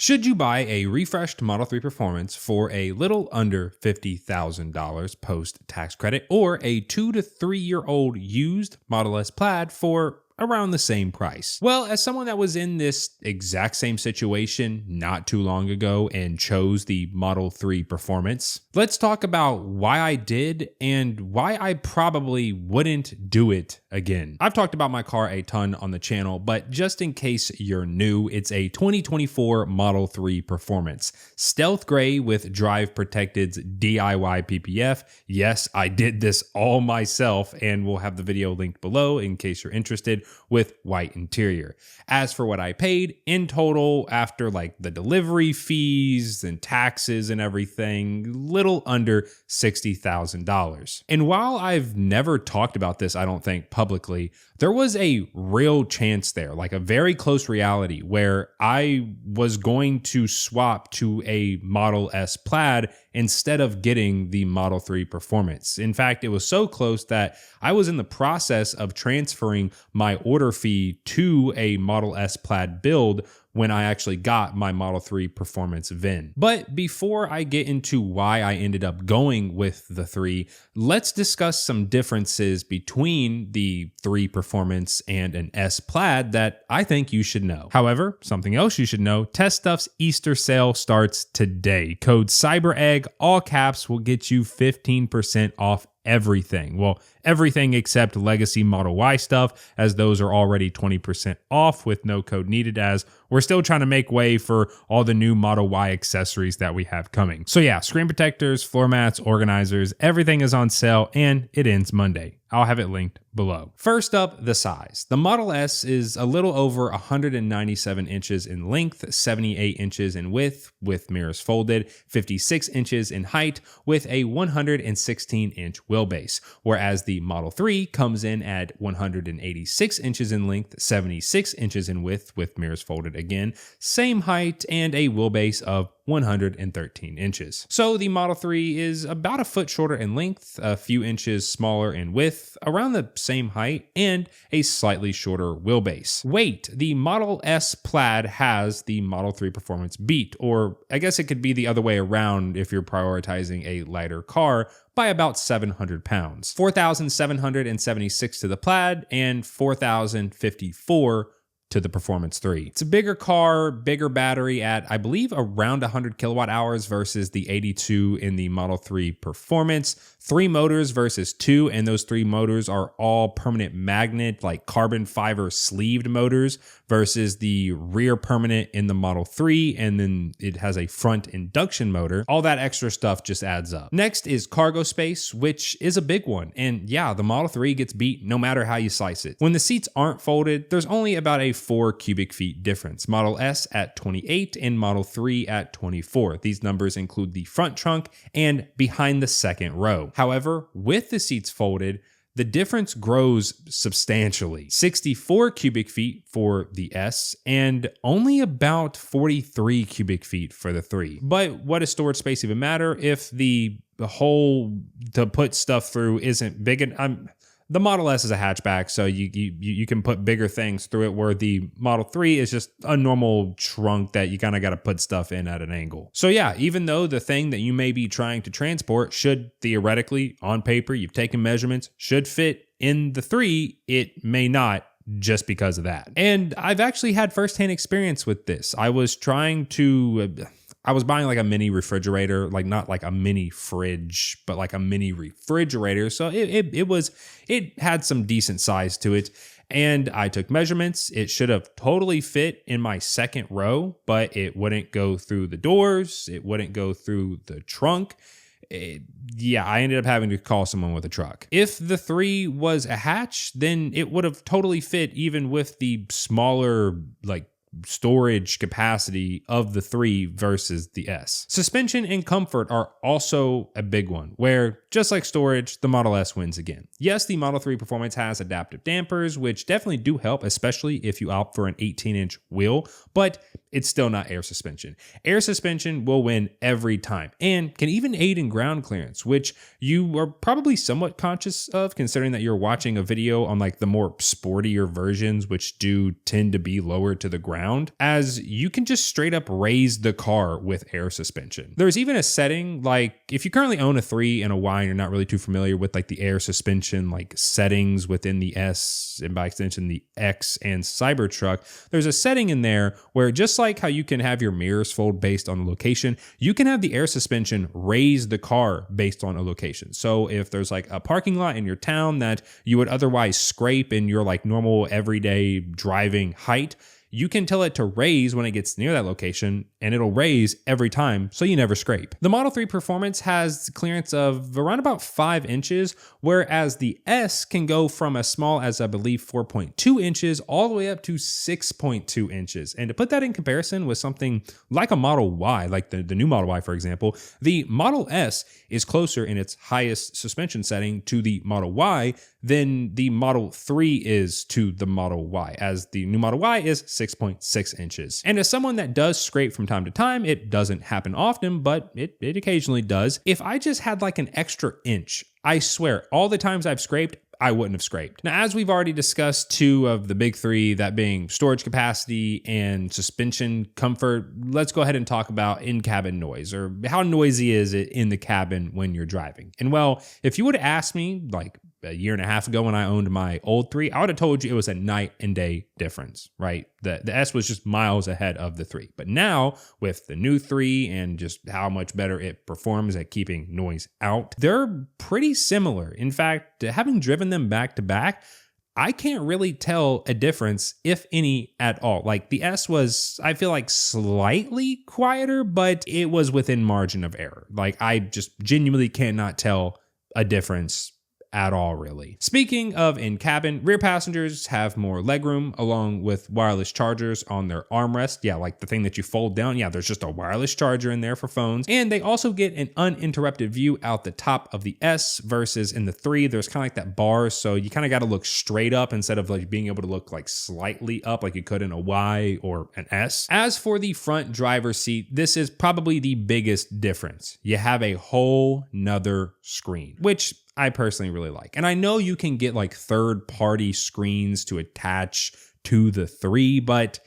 Should you buy a refreshed Model 3 Performance for a little under $50,000 post-tax credit, or a 2 to 3 year old used Model S Plaid for around the same price? Well, as someone that was in this exact same situation not too long ago and chose the Model 3 Performance, let's talk about why I did and why I probably wouldn't do it again. I've talked about my car a ton on the channel, but just in case you're new, it's a 2024 Model 3 Performance. Stealth gray with Drive Protected's DIY PPF. Yes, I did this all myself, and we'll have the video linked below in case you're interested, with white interior. As for what I paid in total after like the delivery fees and taxes and everything, little under $60,000. And while I've never talked about this, I don't think publicly, there was a real chance there, like a very close reality, where I was going to swap to a Model S Plaid instead of getting the Model 3 Performance. In fact, it was so close that I was in the process of transferring my order fee to a Model S Plaid build when I actually got my Model 3 Performance VIN. But before I get into why I ended up going with the 3, let's discuss some differences between the 3 Performance and an S Plaid that I think you should know. However, something else you should know, Test Stuff's Easter sale starts today. Code CYBEREGG, all caps, will get you 15% off everything. Well, everything except legacy Model Y stuff, as those are already 20% off with no code needed, as we're still trying to make way for all the new Model Y accessories that we have coming. So yeah, screen protectors, floor mats, organizers, everything is on sale, and it ends Monday. I'll have it linked below. First up, the size. The Model S is a little over 197 inches in length, 78 inches in width with mirrors folded, 56 inches in height with a 116-inch wheelbase, whereas the Model 3 comes in at 186 inches in length, 76 inches in width with mirrors folded again, same height, and a wheelbase of 113 inches. So the Model 3 is about a foot shorter in length, a few inches smaller in width, around the same height, and a slightly shorter wheelbase. Weight. The Model S Plaid has the Model 3 Performance beat, or I guess it could be the other way around if you're prioritizing a lighter car, by about 700 pounds. 4,776 to the Plaid and 4,054 to the Performance 3. It's a bigger car, bigger battery at, I believe, around 100 kilowatt hours versus the 82 in the Model 3 Performance. 3 motors versus 2, and those 3 motors are all permanent magnet, like carbon fiber sleeved motors, versus the rear permanent in the Model 3, and then it has a front induction motor. All that extra stuff just adds up. Next is cargo space, which is a big one. And yeah, the Model 3 gets beat no matter how you slice it. When the seats aren't folded, there's only about a 4 cubic feet difference. Model S at 28 and Model 3 at 24. These numbers include the front trunk and behind the second row. However, with the seats folded, the difference grows substantially. 64 cubic feet for the S and only about 43 cubic feet for the 3. But what does storage space even matter if the hole to put stuff through isn't big? And the Model S is a hatchback, so you can put bigger things through it, where the Model 3 is just a normal trunk that you kind of got to put stuff in at an angle. So yeah, even though the thing that you may be trying to transport should theoretically, on paper, you've taken measurements, should fit in the 3, it may not, just because of that. And I've actually had firsthand experience with this. I was buying like a mini refrigerator, like not like a mini fridge, but like a mini refrigerator. So it had some decent size to it. And I took measurements. It should have totally fit in my second row, but it wouldn't go through the doors. It wouldn't go through the trunk. I ended up having to call someone with a truck. If the 3 was a hatch, then it would have totally fit even with the smaller, like, storage capacity of the 3 versus the S. Suspension and comfort are also a big one, where just like storage, the Model S wins again. Yes, the Model 3 Performance has adaptive dampers, which definitely do help, especially if you opt for an 18-inch wheel, but it's still not air suspension. Air suspension will win every time and can even aid in ground clearance, which you are probably somewhat conscious of, considering that you're watching a video on like the more sportier versions, which do tend to be lower to the ground. ground, as you can just straight up raise the car with air suspension. There's even a setting, like if you currently own a 3 and a Y and you're not really too familiar with like the air suspension like settings within the S and by extension the X and Cybertruck, there's a setting in there where just like how you can have your mirrors fold based on the location, you can have the air suspension raise the car based on a location. So if there's like a parking lot in your town that you would otherwise scrape in your like normal everyday driving height, you can tell it to raise when it gets near that location, and it'll raise every time, so you never scrape. The Model 3 Performance has clearance of around about 5 inches, whereas the S can go from as small as I believe 4.2 inches all the way up to 6.2 inches. And to put that in comparison with something like a Model Y, like the new Model Y, for example, the Model S is closer in its highest suspension setting to the Model Y than the Model 3 is to the Model Y, as the new Model Y is 6.6 inches. And as someone that does scrape from time to time, it doesn't happen often, but it occasionally does. If I just had like an extra inch, I swear, all the times I've scraped, I wouldn't have scraped. Now, as we've already discussed 2 of the big 3, that being storage capacity and suspension comfort, let's go ahead and talk about in-cabin noise, or how noisy is it in the cabin when you're driving. And well, if you would have asked me like a year and a half ago when I owned my old 3, I would have told you it was a night and day difference, right? The S was just miles ahead of the 3. But now with the new 3 and just how much better it performs at keeping noise out, they're pretty similar. In fact, having driven them back to back, I can't really tell a difference, if any at all. Like the S was, I feel like, slightly quieter, but it was within margin of error. Like I just genuinely cannot tell a difference at all, really. Speaking of in-cabin, rear passengers have more legroom along with wireless chargers on their armrest. Yeah, like the thing that you fold down. Yeah, there's just a wireless charger in there for phones. And they also get an uninterrupted view out the top of the S versus in the 3, there's kind of like that bar. So you kind of got to look straight up instead of like being able to look like slightly up like you could in a Y or an S. As for the front driver's seat, this is probably the biggest difference. You have a whole nother screen, which I personally really like. And I know you can get like third-party screens to attach to the 3, but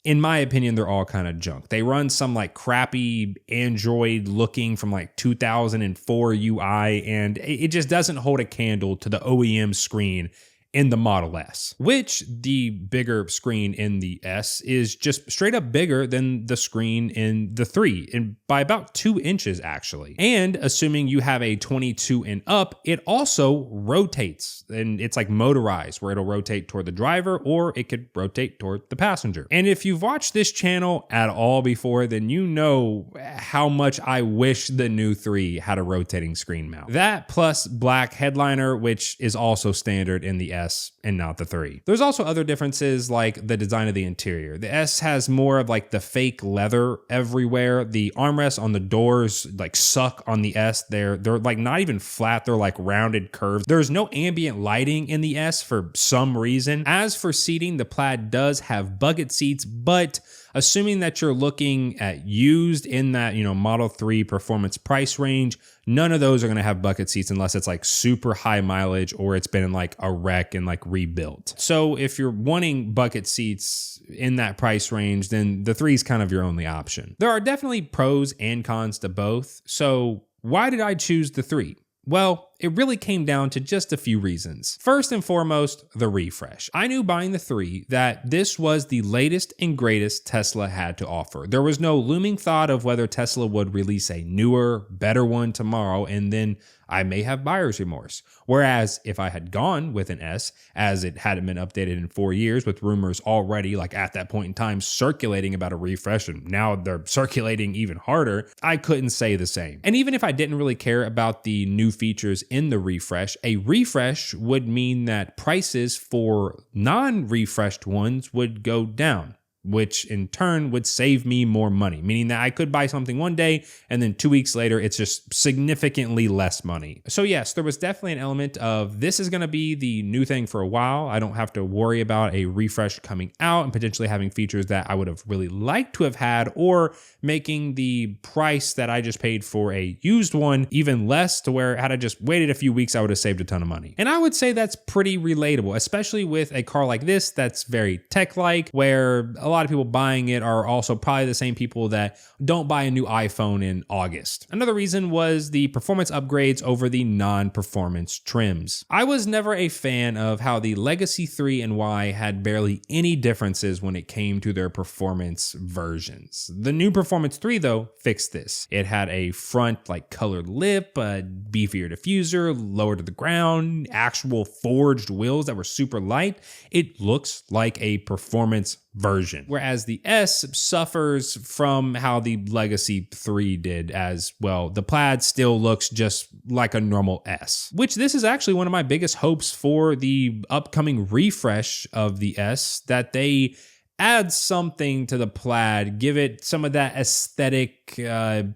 in my opinion, they're all kind of junk. They run some like crappy Android looking from like 2004 UI, and it just doesn't hold a candle to the OEM screen in the Model S, which the bigger screen in the S is just straight up bigger than the screen in the 3, and by about 2 inches actually. And assuming you have a 22 and up, it also rotates, and it's like motorized where it'll rotate toward the driver or it could rotate toward the passenger. And if you've watched this channel at all before, then you know how much I wish the new 3 had a rotating screen mount. That plus black headliner, which is also standard in the S and not the 3. There's also other differences like the design of the interior. The S has more of like the fake leather everywhere. The armrests on the doors like suck on the S. They're like not even flat. They're like rounded curves. There's no ambient lighting in the S for some reason. As for seating, the Plaid does have bucket seats, but assuming that you're looking at used in that, Model 3 performance price range, none of those are going to have bucket seats unless it's like super high mileage or it's been in like a wreck and like rebuilt. So if you're wanting bucket seats in that price range, then the 3 is kind of your only option. There are definitely pros and cons to both. So why did I choose the 3? Well, it really came down to just a few reasons. First and foremost, the refresh. I knew buying the 3 that this was the latest and greatest Tesla had to offer. There was no looming thought of whether Tesla would release a newer, better one tomorrow, and then I may have buyer's remorse. Whereas if I had gone with an S, as it hadn't been updated in 4 years, with rumors already like at that point in time circulating about a refresh, and now they're circulating even harder, I couldn't say the same. And even if I didn't really care about the new features in the refresh, a refresh would mean that prices for non-refreshed ones would go down, which in turn would save me more money, meaning that I could buy something one day and then 2 weeks later, it's just significantly less money. So yes, there was definitely an element of this is going to be the new thing for a while. I don't have to worry about a refresh coming out and potentially having features that I would have really liked to have had, or making the price that I just paid for a used one even less, to where had I just waited a few weeks, I would have saved a ton of money. And I would say that's pretty relatable, especially with a car like this that's very tech-like, where a lot of people buying it are also probably the same people that don't buy a new iPhone in August. Another reason was the performance upgrades over the non-performance trims. I was never a fan of how the Legacy 3 and Y had barely any differences when it came to their performance versions. The new Performance 3 though fixed this. It had a front like colored lip, a beefier diffuser, lower to the ground, actual forged wheels that were super light. It looks like a performance version, whereas the S suffers from how the Legacy 3 did as well. The Plaid still looks just like a normal S, which this is actually one of my biggest hopes for the upcoming refresh of the S, that they add something to the Plaid, give it some of that aesthetic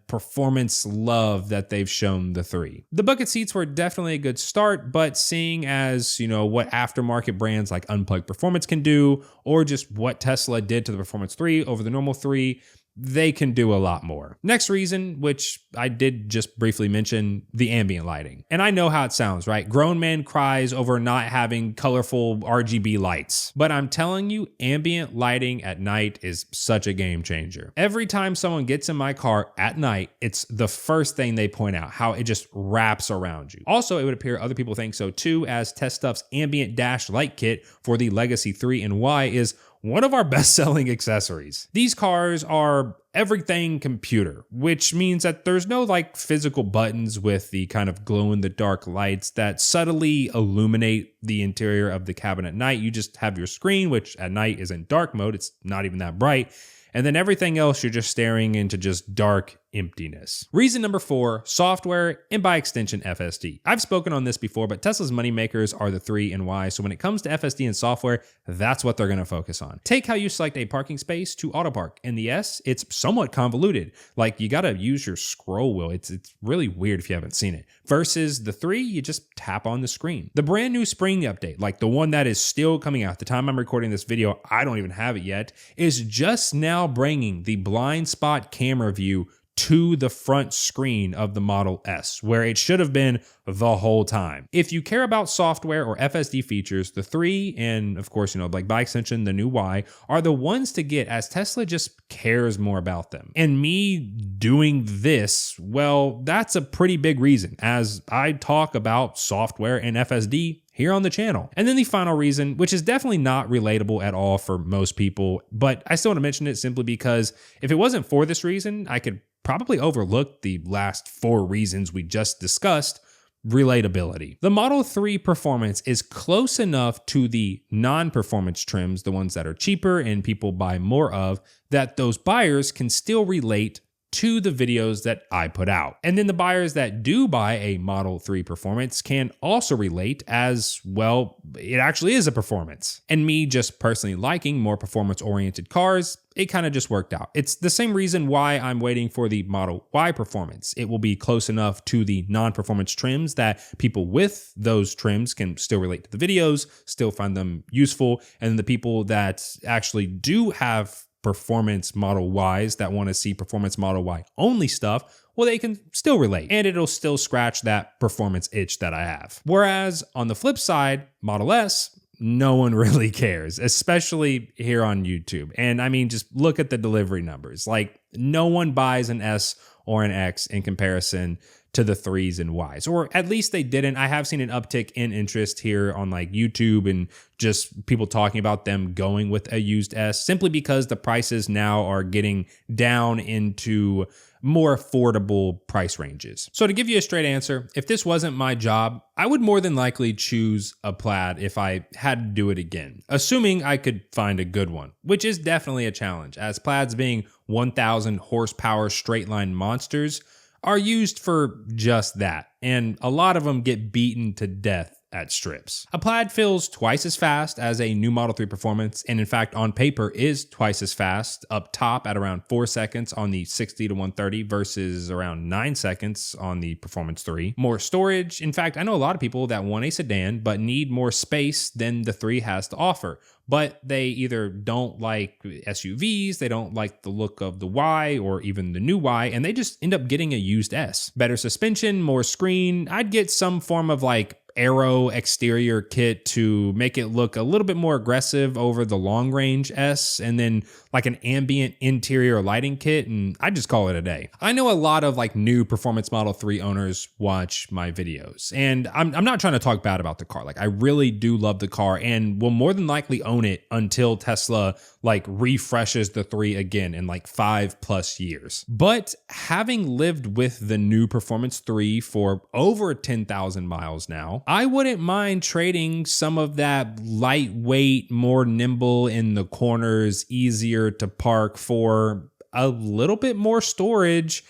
performance love that they've shown the 3. The bucket seats were definitely a good start, but seeing as, what aftermarket brands like Unplugged Performance can do, or just what Tesla did to the Performance 3 over the normal 3, they can do a lot more. Next reason, which I did just briefly mention, the ambient lighting. And I know how it sounds, right? Grown man cries over not having colorful RGB lights. But I'm telling you, ambient lighting at night is such a game changer. Every time someone gets in my car at night, it's the first thing they point out, how it just wraps around you. Also, it would appear other people think so too, as Test Stuff's ambient dash light kit for the Legacy 3 and Y is one of our best-selling accessories. These cars are everything computer, which means that there's no like physical buttons with the kind of glow-in-the-dark lights that subtly illuminate the interior of the cabin at night. You just have your screen, which at night is in dark mode. It's not even that bright. And then everything else, you're just staring into just dark emptiness. Reason number 4, software, and by extension, FSD. I've spoken on this before, but Tesla's moneymakers are the 3 and Y. So when it comes to FSD and software, that's what they're going to focus on. Take how you select a parking space to auto park. In the S, it's somewhat convoluted. Like you got to use your scroll wheel. It's really weird if you haven't seen it. Versus the 3, you just tap on the screen. The brand new spring update, like the one that is still coming out, the time I'm recording this video, I don't even have it yet, is just now bringing the blind spot camera view to the front screen of the Model S, where it should have been the whole time. If you care about software or FSD features, the 3 and of course, like by extension, the new Y are the ones to get, as Tesla just cares more about them. And me doing this, well, that's a pretty big reason, as I talk about software and FSD here on the channel. And then the final reason, which is definitely not relatable at all for most people, but I still want to mention it simply because if it wasn't for this reason, I could probably overlook the last 4 reasons we just discussed. Relatability. The Model 3 performance is close enough to the non-performance trims, the ones that are cheaper and people buy more of, that those buyers can still relate to the videos that I put out. And then the buyers that do buy a Model 3 performance can also relate, as well, it actually is a performance. And me just personally liking more performance-oriented cars, it kind of just worked out. It's the same reason why I'm waiting for the Model Y performance. It will be close enough to the non-performance trims that people with those trims can still relate to the videos, still find them useful, and the people that actually do have performance Model Ys that want to see performance Model Y only stuff, well, they can still relate and it'll still scratch that performance itch that I have. Whereas on the flip side, Model S, no one really cares, especially here on YouTube. And I mean, just look at the delivery numbers. Like no one buys an S or an X in comparison to the 3s and Ys, or at least they didn't. I have seen an uptick in interest here on like YouTube and just people talking about them going with a used S simply because the prices now are getting down into more affordable price ranges. So to give you a straight answer, if this wasn't my job, I would more than likely choose a Plaid if I had to do it again, assuming I could find a good one, which is definitely a challenge, as Plaids being 1,000 horsepower straight line monsters are used for just that, and a lot of them get beaten to death at strips. A Plaid feels twice as fast as a new Model 3 performance, and in fact on paper is twice as fast up top at around 4 seconds on the 60 to 130 versus around 9 seconds on the Performance 3. More storage. In fact, I know a lot of people that want a sedan but need more space than the 3 has to offer. But they either don't like SUVs, they don't like the look of the Y or even the new Y, and they just end up getting a used S. Better suspension, more screen. I'd get some form of like aero exterior kit to make it look a little bit more aggressive over the long range S, and then like an ambient interior lighting kit, and I just call it a day. I know a lot of like new performance Model 3 owners watch my videos, and I'm not trying to talk bad about the car. Like, I really do love the car and will more than likely own it until Tesla like refreshes the 3 again in like 5+ years. But having lived with the new Performance 3 for over 10,000 miles now, I wouldn't mind trading some of that lightweight, more nimble in the corners, easier to park for a little bit more storage,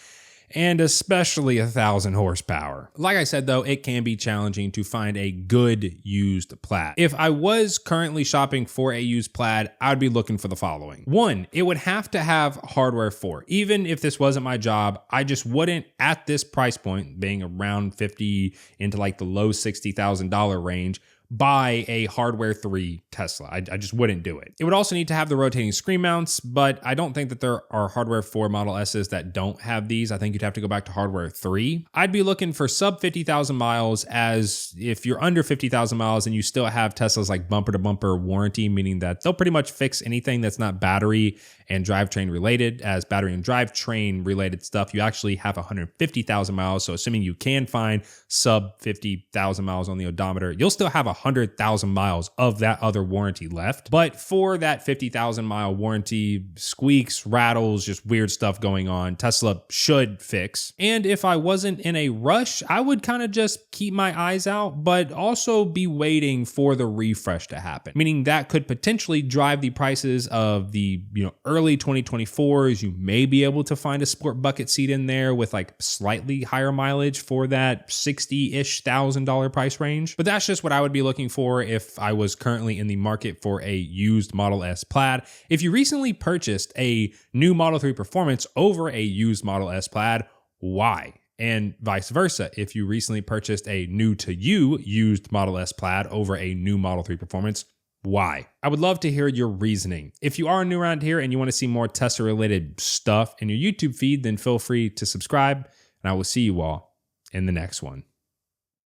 and especially 1,000 horsepower. Like I said though, it can be challenging to find a good used Plaid. If I was currently shopping for a used Plaid, I'd be looking for the following. 1, it would have to have hardware 4. Even if this wasn't my job, I just wouldn't, at this price point, being around 50 into like the low $60,000 range, buy a hardware 3 Tesla. I just wouldn't do it. It would also need to have the rotating screen mounts, but I don't think that there are hardware 4 Model S's that don't have these. I think you'd have to go back to hardware 3. I'd be looking for sub 50,000 miles, as if you're under 50,000 miles and you still have Tesla's like bumper to bumper warranty, meaning that they'll pretty much fix anything that's not battery and drivetrain related. As battery and drivetrain related stuff, you actually have 150,000 miles. So assuming you can find sub 50,000 miles on the odometer, you'll still have 100,000 miles of that other warranty left. But for that 50,000 mile warranty, squeaks, rattles, just weird stuff going on, Tesla should fix. And if I wasn't in a rush, I would kind of just keep my eyes out, but also be waiting for the refresh to happen, meaning that could potentially drive the prices of the, early 2024s. You may be able to find a sport bucket seat in there with like slightly higher mileage for that $60,000-ish price range. But that's just what I would be looking for if I was currently in the market for a used Model S Plaid. If you recently purchased a new Model 3 Performance over a used Model S Plaid, why? And vice versa, if you recently purchased a new to you used Model S Plaid over a new Model 3 Performance, why? I would love to hear your reasoning. If you are new around here and you want to see more Tesla related stuff in your YouTube feed, then feel free to subscribe, and I will see you all in the next one.